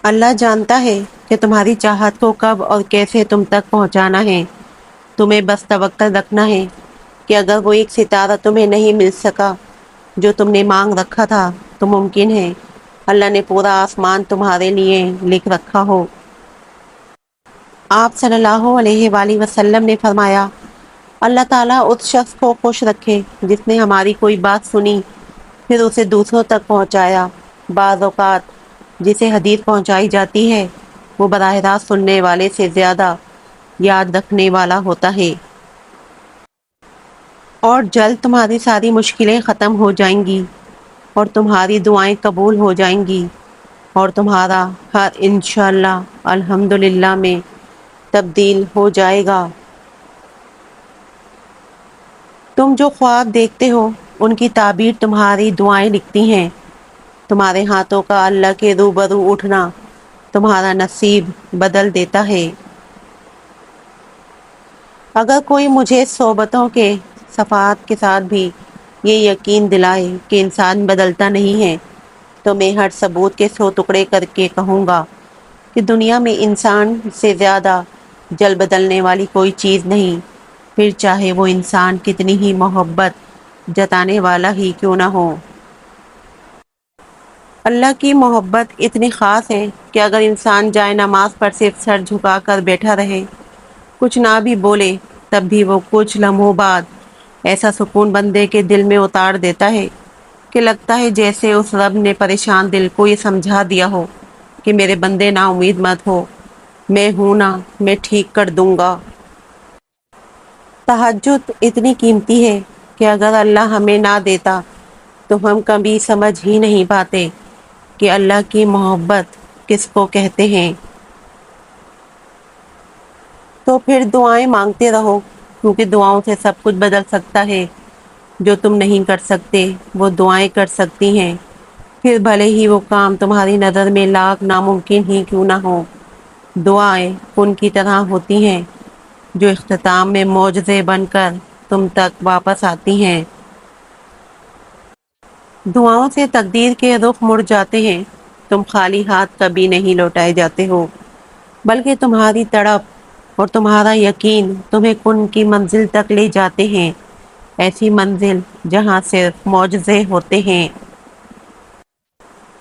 اللہ جانتا ہے کہ تمہاری چاہت کو کب اور کیسے تم تک پہنچانا ہے۔ تمہیں بس توکل رکھنا ہے کہ اگر وہ ایک ستارہ تمہیں نہیں مل سکا جو تم نے مانگ رکھا تھا تو ممکن ہے اللہ نے پورا آسمان تمہارے لیے لکھ رکھا ہو۔ آپ صلی اللہ علیہ وآلہ وسلم نے فرمایا، اللہ تعالیٰ اس شخص کو خوش رکھے جس نے ہماری کوئی بات سنی پھر اسے دوسروں تک پہنچایا۔ بعض اوقات جسے حدیث پہنچائی جاتی ہے وہ براہ راست سننے والے سے زیادہ یاد رکھنے والا ہوتا ہے، اور جلد تمہاری ساری مشکلیں ختم ہو جائیں گی اور تمہاری دعائیں قبول ہو جائیں گی اور تمہارا ہر انشاءاللہ الحمدللہ میں تبدیل ہو جائے گا۔ تم جو خواب دیکھتے ہو ان کی تعبیر تمہاری دعائیں لکھتی ہیں۔ تمہارے ہاتھوں کا اللہ کے روبرو اٹھنا تمہارا نصیب بدل دیتا ہے۔ اگر کوئی مجھے صحبتوں کے صفحات کے ساتھ بھی یہ یقین دلائے کہ انسان بدلتا نہیں ہے تو میں ہر ثبوت کے 100 ٹکڑے کر کے کہوں گا کہ دنیا میں انسان سے زیادہ جل بدلنے والی کوئی چیز نہیں، پھر چاہے وہ انسان کتنی ہی محبت جتانے والا ہی کیوں نہ ہو۔ اللہ کی محبت اتنی خاص ہے کہ اگر انسان جائے نماز پر صرف سر جھکا کر بیٹھا رہے، کچھ نہ بھی بولے، تب بھی وہ کچھ لمحوں بعد ایسا سکون بندے کے دل میں اتار دیتا ہے کہ لگتا ہے جیسے اس رب نے پریشان دل کو یہ سمجھا دیا ہو کہ میرے بندے نا امید مت ہو، میں ہوں نا، میں ٹھیک کر دوں گا۔ تہجد اتنی قیمتی ہے کہ اگر اللہ ہمیں نہ دیتا تو ہم کبھی سمجھ ہی نہیں پاتے کہ اللہ کی محبت کس کو کہتے ہیں۔ تو پھر دعائیں مانگتے رہو، کیونکہ دعاؤں سے سب کچھ بدل سکتا ہے۔ جو تم نہیں کر سکتے وہ دعائیں کر سکتی ہیں، پھر بھلے ہی وہ کام تمہاری نظر میں لاکھ ناممکن ہی کیوں نہ ہو۔ دعائیں ان کی طرح ہوتی ہیں جو اختتام میں معجزے بن کر تم تک واپس آتی ہیں۔ دعاؤں سے تقدیر کے رخ مڑ جاتے ہیں، تم خالی ہاتھ کبھی نہیں لوٹائے جاتے ہو، بلکہ تمہاری تڑپ اور تمہارا یقین تمہیں کن کی منزل تک لے جاتے ہیں، ایسی منزل جہاں صرف معجزے ہوتے ہیں۔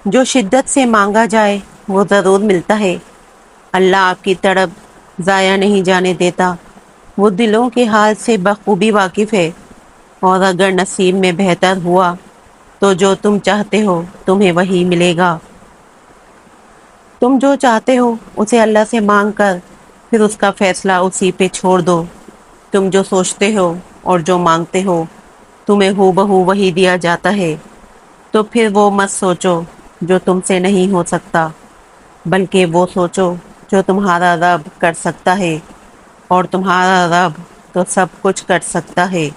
جو شدت سے مانگا جائے وہ ضرور ملتا ہے۔ اللہ آپ کی تڑپ ضائع نہیں جانے دیتا، وہ دلوں کے حال سے بخوبی واقف ہے، اور اگر نصیب میں بہتر ہوا تو جو تم چاہتے ہو تمہیں وہی ملے گا۔ تم جو چاہتے ہو اسے اللہ سے مانگ کر پھر اس کا فیصلہ اسی پہ چھوڑ دو۔ تم جو سوچتے ہو اور جو مانگتے ہو تمہیں ہو بہو وہی دیا جاتا ہے، تو پھر وہ مت سوچو جو تم سے نہیں ہو سکتا، بلکہ وہ سوچو جو تمہارا رب کر سکتا ہے، اور تمہارا رب تو سب کچھ کر سکتا ہے۔